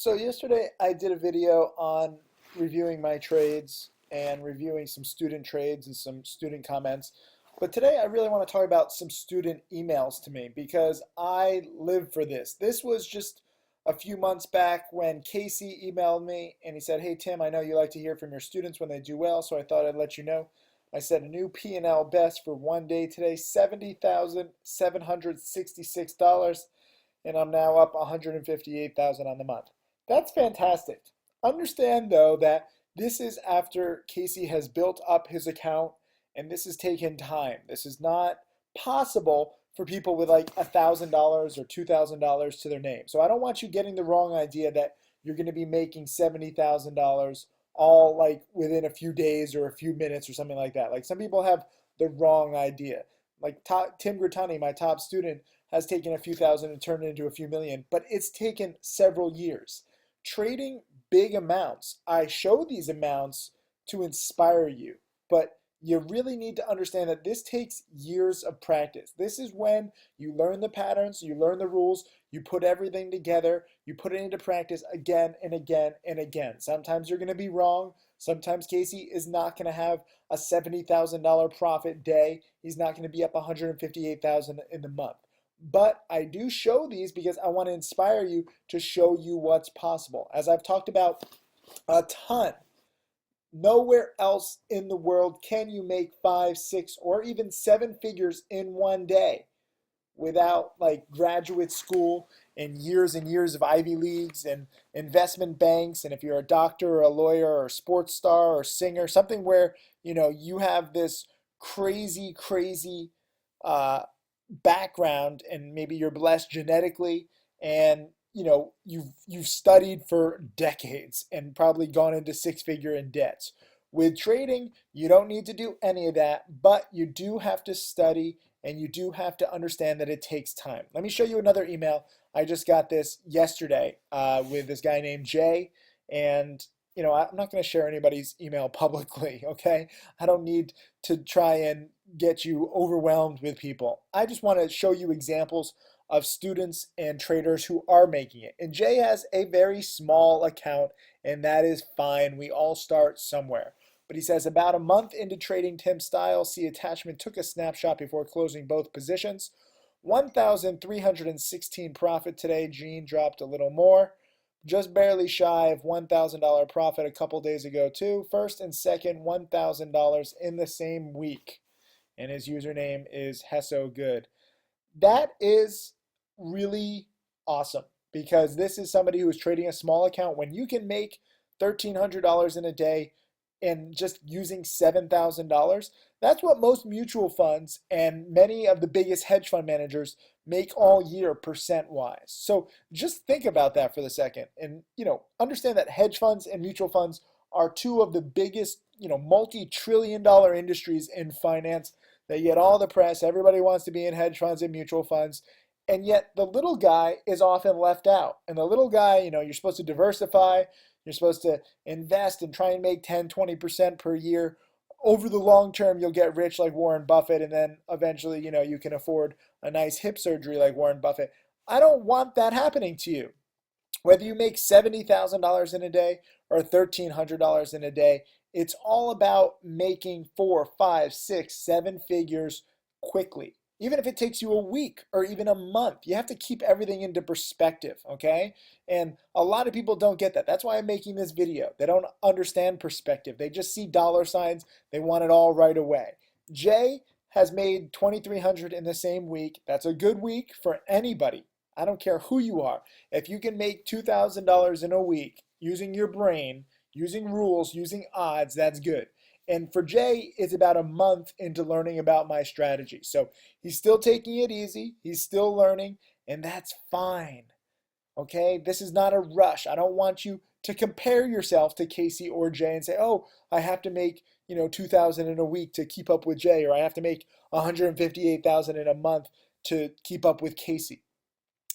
So yesterday I did a video on reviewing my trades and reviewing some student trades and some student comments. But today I really want to talk about some student emails to me because I live for this. This was just a few months back when Casey emailed me and he said, "Hey Tim, I know you like to hear from your students when they do well, so I thought I'd let you know. I set a new P&L best for one day today, $70,766, and I'm now up 158,000 on the month." That's fantastic. Understand though that this is after Casey has built up his account and this has taken time. This is not possible for people with like $1,000 or $2,000 to their name. So I don't want you getting the wrong idea that you're going to be making $70,000 all like within a few days or a few minutes or something like that. Like some people have the wrong idea. Like Tim Grittani, my top student, has taken a few thousand and turned it into a few million, but it's taken several years. Trading big amounts, I show these amounts to inspire you, but you really need to understand that this takes years of practice. This is when you learn the patterns, you learn the rules, you put everything together, you put it into practice again and again and again. Sometimes you're going to be wrong. Sometimes Casey is not going to have a $70,000 profit day. He's not going to be up 158,000 in the month. But I do show these because I want to inspire you to show you what's possible. As I've talked about a ton, nowhere else in the world can you make 5, 6, or even 7 figures in one day without like graduate school and years of Ivy Leagues and investment banks. And if you're a doctor or a lawyer or a sports star or singer, something where you have this crazy uh, background, and maybe you're blessed genetically, and you've studied for decades and probably gone into six-figure in debts. With trading, you don't need to do any of that, but you do have to study and you do have to understand that it takes time. Let me show you another email. I just got this yesterday with this guy named Jay, and I'm not going to share anybody's email publicly, okay? I don't need to try and get you overwhelmed with people. I just want to show you examples of students and traders who are making it. And Jay has a very small account, and that is fine. We all start somewhere. But he says, about a month into trading Tim style, see attachment, took a snapshot before closing both positions. 1,316 profit today. Gene dropped a little more. Just barely shy of $1,000 profit a couple days ago too. First and second, $1,000 in the same week. And his username is Hesso Good. That is really awesome because this is somebody who is trading a small account. When you can make $1,300 in a day and just using $7,000, that's what most mutual funds and many of the biggest hedge fund managers make all year percent wise. So just think about that for the second, and understand that hedge funds and mutual funds are two of the biggest multi-trillion dollar industries in finance. They get all the press. Everybody wants to be in hedge funds and mutual funds. And yet the little guy is often left out. And the little guy, you're supposed to diversify. You're supposed to invest and try and make 10, 20% per year. Over the long term, you'll get rich like Warren Buffett. And then eventually, you can afford a nice hip surgery like Warren Buffett. I don't want that happening to you. Whether you make $70,000 in a day or $1,300 in a day, it's all about making 4, 5, 6, 7 figures quickly. Even if it takes you a week or even a month, you have to keep everything into perspective, okay? And a lot of people don't get that. That's why I'm making this video. They don't understand perspective. They just see dollar signs. They want it all right away. Jay has made $2,300 in the same week. That's a good week for anybody. I don't care who you are. If you can make $2,000 in a week using your brain, using rules, using odds, that's good. And for Jay, it's about a month into learning about my strategy. So he's still taking it easy. He's still learning, and that's fine. Okay? This is not a rush. I don't want you to compare yourself to Casey or Jay and say, "Oh, I have to make, 2,000 in a week to keep up with Jay, or I have to make 158,000 in a month to keep up with Casey."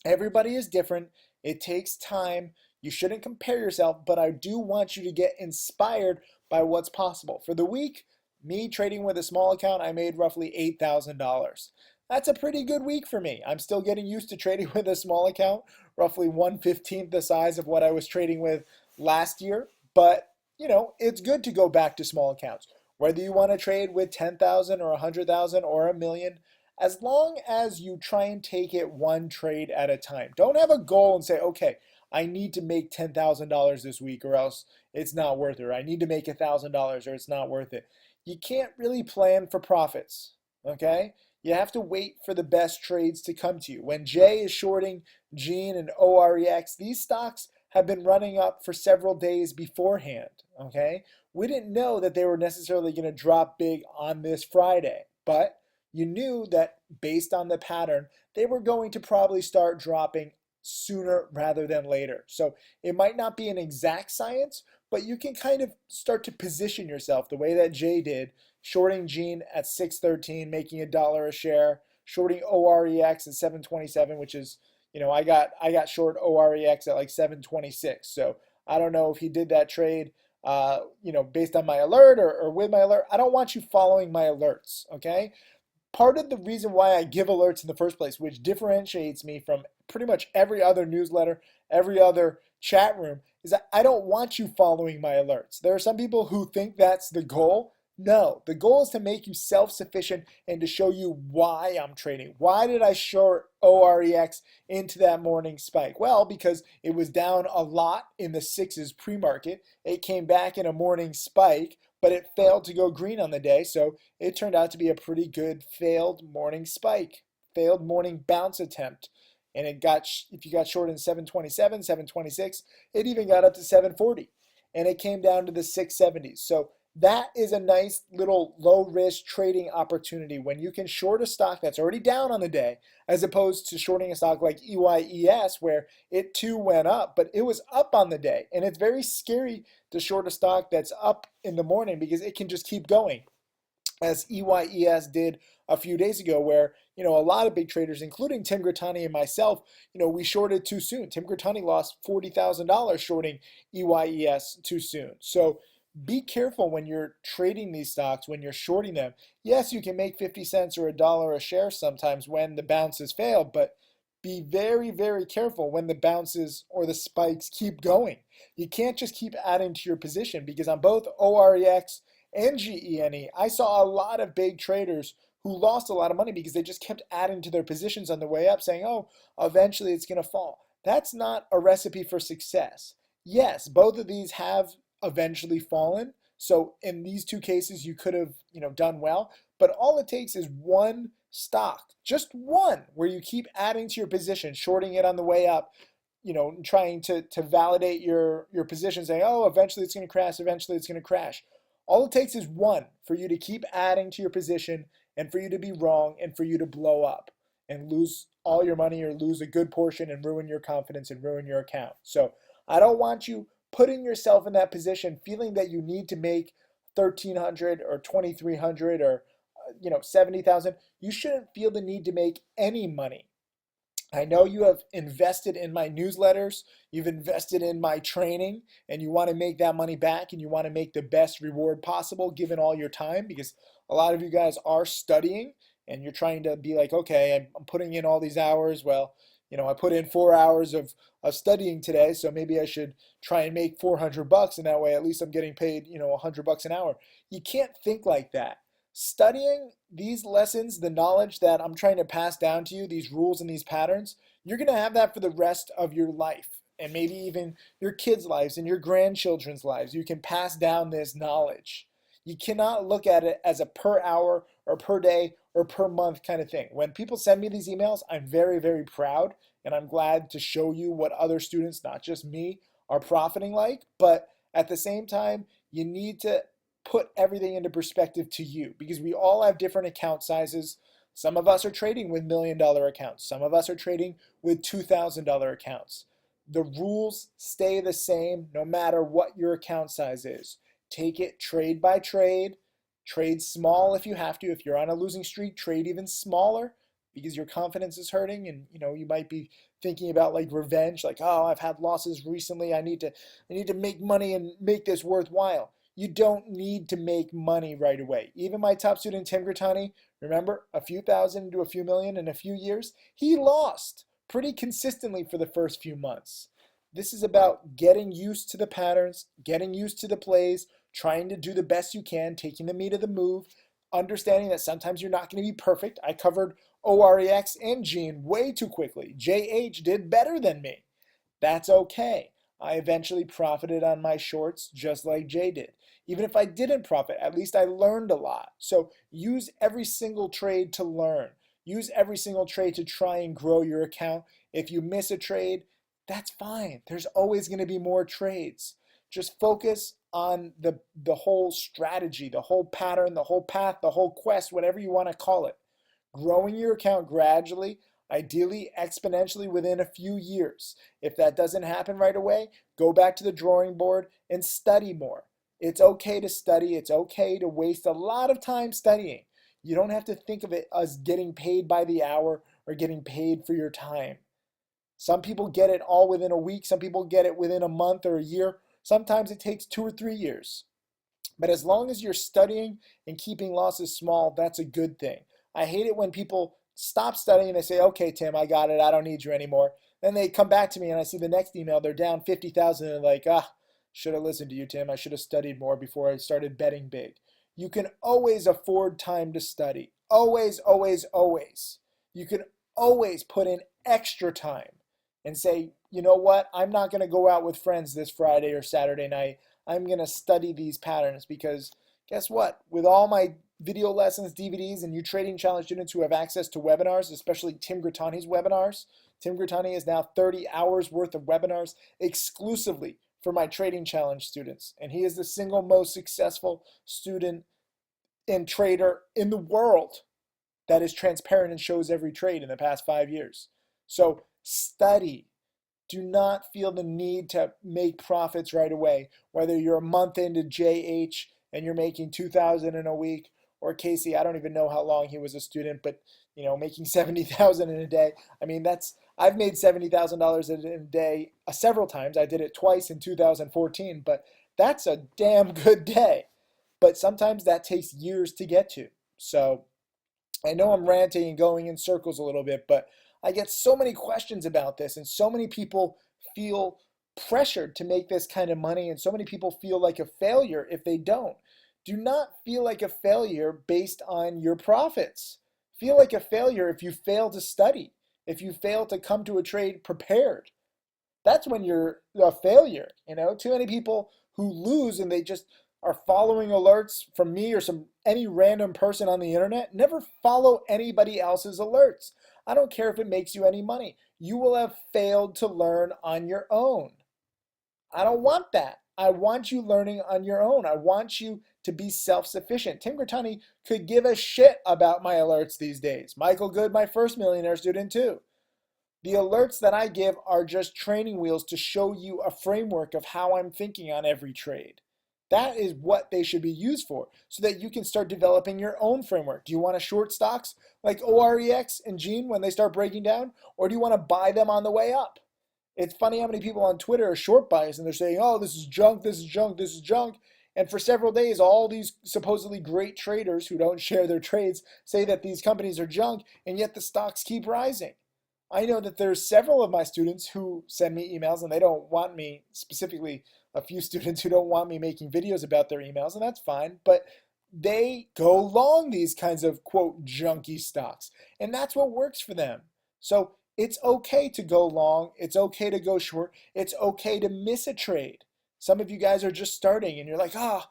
Everybody is different. It takes time. You shouldn't compare yourself, but I do want you to get inspired by what's possible. For the week, me trading with a small account, I made roughly $8,000. That's a pretty good week for me. I'm still getting used to trading with a small account, roughly 1/15th the size of what I was trading with last year. But, it's good to go back to small accounts. Whether you want to trade with 10,000 or 100,000 or a million, as long as you try and take it one trade at a time. Don't have a goal and say, okay, I need to make $10,000 this week or else it's not worth it. Or I need to make $1,000 or it's not worth it. You can't really plan for profits, okay? You have to wait for the best trades to come to you. When Jay is shorting Gene and OREX, these stocks have been running up for several days beforehand, okay? We didn't know that they were necessarily going to drop big on this Friday, but you knew that based on the pattern, they were going to probably start dropping sooner rather than later. So it might not be an exact science, but you can kind of start to position yourself the way that Jay did, shorting Gene at 613, making $1 a share, shorting OREX at 727, which is, I got short OREX at like 726. So I don't know if he did that trade based on my alert or with my alert. I don't want you following my alerts, okay? Part of the reason why I give alerts in the first place, which differentiates me from pretty much every other newsletter, every other chat room, is that I don't want you following my alerts. There are some people who think that's the goal. No, the goal is to make you self-sufficient and to show you why I'm trading. Why did I short OREX into that morning spike? Well, because it was down a lot in the sixes pre-market. It came back in a morning spike, but it failed to go green on the day. So it turned out to be a pretty good failed morning spike, failed morning bounce attempt. And if you got short in 727, 726, it even got up to 740. And it came down to the 670s. So that is a nice little low risk trading opportunity when you can short a stock that's already down on the day, as opposed to shorting a stock like EYES where it too went up, but it was up on the day. And it's very scary to short a stock that's up in the morning because it can just keep going, as EYES did a few days ago, where a lot of big traders, including Tim Grittani and myself, we shorted too soon. Tim Grittani lost $40,000 shorting EYES too soon. So be careful when you're trading these stocks, when you're shorting them. Yes, you can make 50 cents or $1 a share sometimes when the bounces fail, but be very, very careful when the bounces or the spikes keep going. You can't just keep adding to your position, because on both OREX and GENE, I saw a lot of big traders who lost a lot of money because they just kept adding to their positions on the way up, saying, oh, eventually it's going to fall. That's not a recipe for success. Yes, both of these have eventually fallen. So in these two cases, you could have, done well. But all it takes is one stock, just one, where you keep adding to your position, shorting it on the way up, trying to validate your position, saying, oh, eventually it's going to crash, eventually it's going to crash. All it takes is one for you to keep adding to your position and for you to be wrong and for you to blow up and lose all your money or lose a good portion and ruin your confidence and ruin your account. So I don't want you putting yourself in that position, feeling that you need to make 1,300 or 2,300 or 70,000. You shouldn't feel the need to make any money. I know you have invested in my newsletters, you've invested in my training, and you want to make that money back and you want to make the best reward possible given all your time, because a lot of you guys are studying and you're trying to be like, okay, I'm putting in all these hours. Well, I put in 4 hours of studying today, so maybe I should try and make $400, and that way at least I'm getting paid, $100 an hour. You can't think like that. Studying these lessons, the knowledge that I'm trying to pass down to you, these rules and these patterns, you're going to have that for the rest of your life, and maybe even your kids' lives and your grandchildren's lives. You can pass down this knowledge. You cannot look at it as a per hour or per day or per month kind of thing. When people send me these emails, I'm very, very proud, and I'm glad to show you what other students, not just me, are profiting like. But at the same time, you need to put everything into perspective to you, because we all have different account sizes. Some of us are trading with $1,000,000 accounts. Some of us are trading with $2,000 accounts. The rules stay the same no matter what your account size is. Take it trade by trade. Trade small if you have to. If you're on a losing streak, trade even smaller because your confidence is hurting, and you might be thinking about like revenge, like, oh, I've had losses recently. I need to make money and make this worthwhile. You don't need to make money right away. Even my top student, Tim Grittani, Remember, a few thousand into a few million in a few years? He lost pretty consistently for the first few months. This is about getting used to the patterns, getting used to the plays, trying to do the best you can, taking the meat of the move, understanding that sometimes you're not going to be perfect. I covered OREX and Gene way too quickly. JH did better than me. That's okay. I eventually profited on my shorts just like Jay did. Even if I didn't profit, at least I learned a lot. So use every single trade to learn. Use every single trade to try and grow your account. If you miss a trade, that's fine. There's always going to be more trades. Just focus on the whole strategy, the whole pattern, the whole path, the whole quest, whatever you want to call it. Growing your account gradually, ideally exponentially within a few years. If that doesn't happen right away, go back to the drawing board and study more. It's okay to study. It's okay to waste a lot of time studying. You don't have to think of it as getting paid by the hour or getting paid for your time. Some people get it all within a week. Some people get it within a month or a year. Sometimes it takes 2 or 3 years. But as long as you're studying and keeping losses small, that's a good thing. I hate it when people stop studying and they say, okay, Tim, I got it. I don't need you anymore. Then they come back to me and I see the next email, they're down 50,000 and they're like, should have listened to you, Tim. I should have studied more before I started betting big. You can always afford time to study. Always, always, always. You can always put in extra time and say, you know what? I'm not going to go out with friends this Friday or Saturday night. I'm going to study these patterns because guess what? With all my video lessons, DVDs, and you trading challenge students who have access to webinars, especially Tim Grittani's webinars, Tim Grittani is now 30 hours worth of webinars exclusively for my trading challenge students. And he is the single most successful student and trader in the world that is transparent and shows every trade in the past 5 years. So study. Do not feel the need to make profits right away, whether you're a month into JH and you're making 2,000 in a week, or Casey, I don't even know how long he was a student, but making 70,000 in a day. I mean, I've made $70,000 in a day several times. I did it twice in 2014, but that's a damn good day. But sometimes that takes years to get to. So I know I'm ranting and going in circles a little bit, but I get so many questions about this, and so many people feel pressured to make this kind of money, and so many people feel like a failure if they don't. Do not feel like a failure based on your profits. Feel like a failure if you fail to study, if you fail to come to a trade prepared. That's when you're a failure. Too many people who lose and they just are following alerts from me or any random person on the internet. Never follow anybody else's alerts. I don't care if it makes you any money. You will have failed to learn on your own. I don't want that. I want you learning on your own. I want you to be self-sufficient. Tim Grittani could give a shit about my alerts these days. Michael Good, my first millionaire student too. The alerts that I give are just training wheels to show you a framework of how I'm thinking on every trade. That is what they should be used for, so that you can start developing your own framework. Do you want to short stocks like OREX and Gene when they start breaking down, or do you want to buy them on the way up? It's funny how many people on Twitter are short buyers and they're saying, oh, this is junk, this is junk, this is junk. And for several days, all these supposedly great traders who don't share their trades say that these companies are junk, and yet the stocks keep rising. I know that there's several of my students who send me emails, and they don't want me, specifically a few students who don't want me making videos about their emails, and that's fine, but they go long these kinds of, quote, junky stocks, and that's what works for them. So it's okay to go long, it's okay to go short, it's okay to miss a trade. Some of you guys are just starting, and you're like, I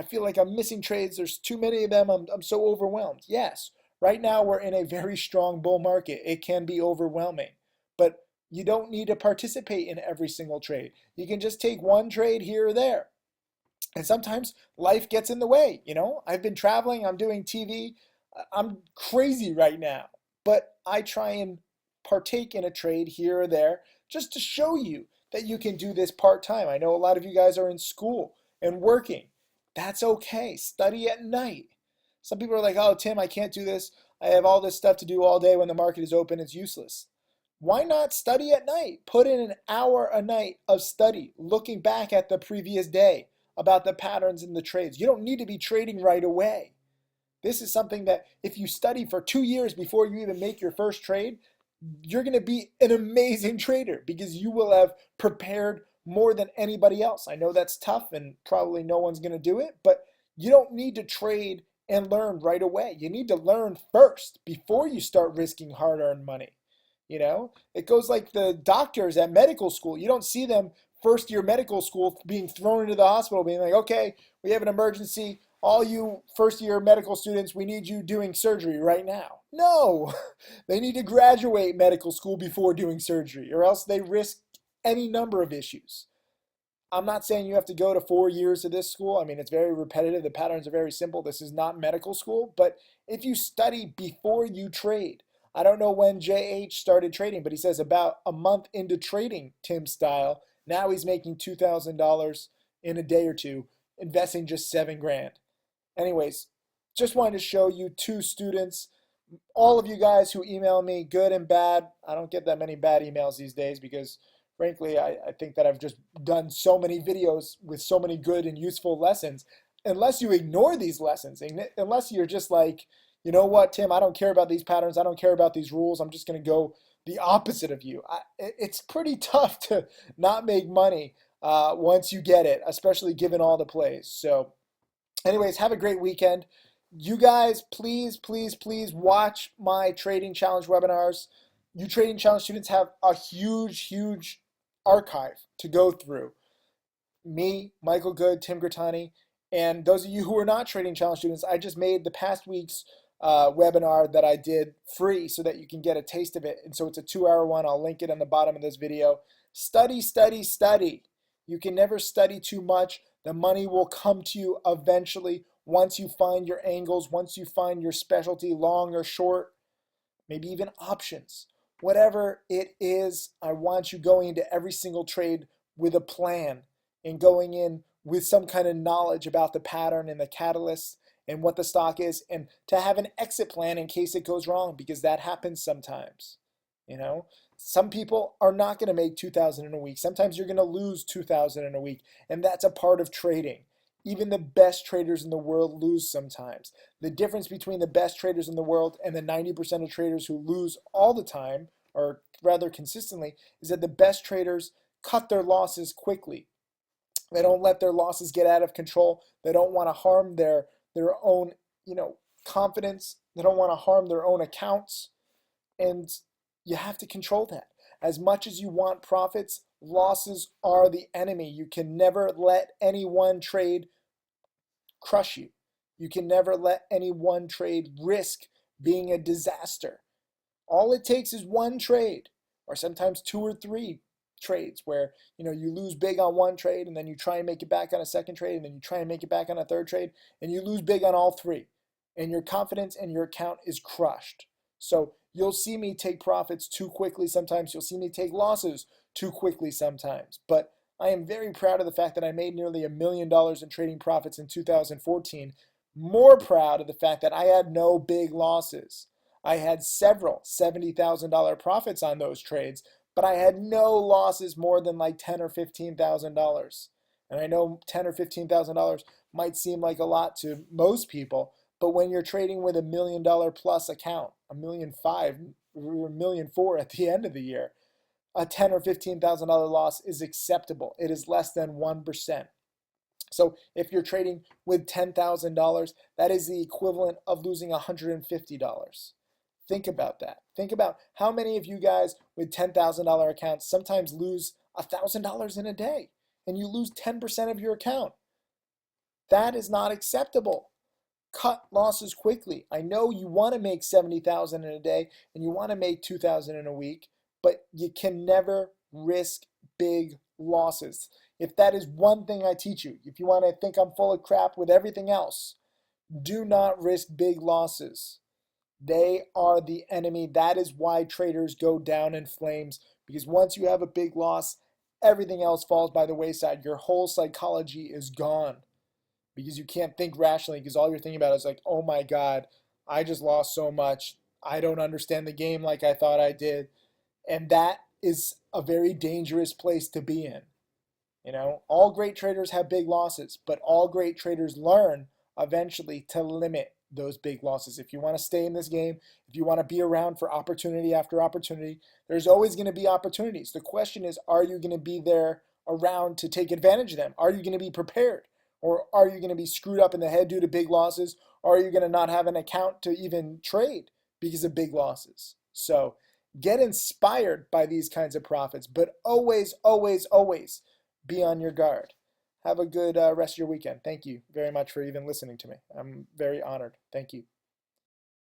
feel like I'm missing trades, there's too many of them, I'm so overwhelmed. Yes. Right now, we're in a very strong bull market. It can be overwhelming, but you don't need to participate in every single trade. You can just take one trade here or there. And sometimes life gets in the way. I've been traveling, I'm doing TV. I'm crazy right now, but I try and partake in a trade here or there just to show you that you can do this part-time. I know a lot of you guys are in school and working. That's okay. Study at night. Some people are like, oh, Tim, I can't do this. I have all this stuff to do all day when the market is open. It's useless. Why not study at night? Put in an hour a night of study, looking back at the previous day about the patterns in the trades. You don't need to be trading right away. This is something that if you study for 2 years before you even make your first trade, you're going to be an amazing trader because you will have prepared more than anybody else. I know that's tough and probably no one's going to do it, but you don't need to trade and learn right away. You need to learn first before you start risking hard-earned money. It goes like the doctors at medical school. You don't see them first year medical school being thrown into the hospital, being like, okay, we have an emergency. All you first year medical students, we need you doing surgery right now. No, they need to graduate medical school before doing surgery, or else they risk any number of issues. I'm not saying you have to go to 4 years of this school. I mean, it's very repetitive. The patterns are very simple. This is not medical school. But if you study before you trade, I don't know when JH started trading, but he says about a month into trading, Tim style, now he's making $2,000 in a day or two, investing just 7 grand. Anyways, just wanted to show you two students. All of you guys who email me, good and bad. I don't get that many bad emails these days because frankly, I think that I've just done so many videos with so many good and useful lessons. Unless you ignore these lessons, unless you're just like, you know what, Tim, I don't care about these patterns. I don't care about these rules. I'm just going to go the opposite of you. It's pretty tough to not make money once you get it, especially given all the plays. So anyways, have a great weekend. You guys, please, please, please watch my trading challenge webinars. You trading challenge students have a huge, huge archive to go through. Me, Michael Good, Tim Grattani, and those of you who are not trading challenge students, I just made the past week's webinar that I did free so that you can get a taste of it. And so it's a 2-hour one. I'll link it on the bottom of this video. Study, study, study. You can never study too much. The money will come to you eventually once you find your angles, once you find your specialty, long or short, maybe even options. Whatever it is, I want you going into every single trade with a plan and going in with some kind of knowledge about the pattern and the catalysts and what the stock is, and to have an exit plan in case it goes wrong, because that happens sometimes. Some people are not going to make 2,000 in a week. Sometimes you're going to lose 2,000 in a week, and that's a part of trading. Even the best traders in the world lose sometimes. The difference between the best traders in the world and the 90% of traders who lose all the time, or rather consistently, is that the best traders cut their losses quickly. They don't let their losses get out of control. They don't want to harm their own, confidence. They don't want to harm their own accounts. And you have to control that. As much as you want profits, losses are the enemy. You can never let any one trade crush you. You can never let any one trade risk being a disaster. All it takes is one trade, or sometimes 2 or 3 trades where you lose big on one trade and then you try and make it back on a second trade and then you try and make it back on a third trade and you lose big on all 3 and your confidence and your account is crushed. So you'll see me take profits too quickly sometimes. You'll see me take losses too quickly sometimes. But I am very proud of the fact that I made nearly $1 million in trading profits in 2014. More proud of the fact that I had no big losses. I had several $70,000 profits on those trades, but I had no losses more than like $10,000 or $15,000. And I know $10,000 or $15,000 might seem like a lot to most people, but when you're trading with $1 million plus account, $1.5 million or $1.4 million at the end of the year, a $10,000 or $15,000 loss is acceptable. It is less than 1%. So if you're trading with $10,000, that is the equivalent of losing $150. Think about that. Think about how many of you guys with $10,000 accounts sometimes lose $1,000 in a day, and you lose 10% of your account. That is not acceptable. Cut losses quickly. I know you want to make 70,000 in a day and you want to make 2,000 in a week, but you can never risk big losses. If that is one thing I teach you, if you want to think I'm full of crap with everything else, do not risk big losses. They are the enemy. That is why traders go down in flames, because once you have a big loss, everything else falls by the wayside. Your whole psychology is gone because you can't think rationally, because all you're thinking about is like, oh my God, I just lost so much. I don't understand the game like I thought I did. And that is a very dangerous place to be in. All great traders have big losses, but all great traders learn eventually to limit those big losses. If you want to stay in this game, if you want to be around for opportunity after opportunity, there's always going to be opportunities. The question is, are you going to be there around to take advantage of them? Are you going to be prepared? Or are you going to be screwed up in the head due to big losses? Or are you going to not have an account to even trade because of big losses? So get inspired by these kinds of profits, but always, always, always be on your guard. Have a good rest of your weekend. Thank you very much for even listening to me. I'm very honored. Thank you.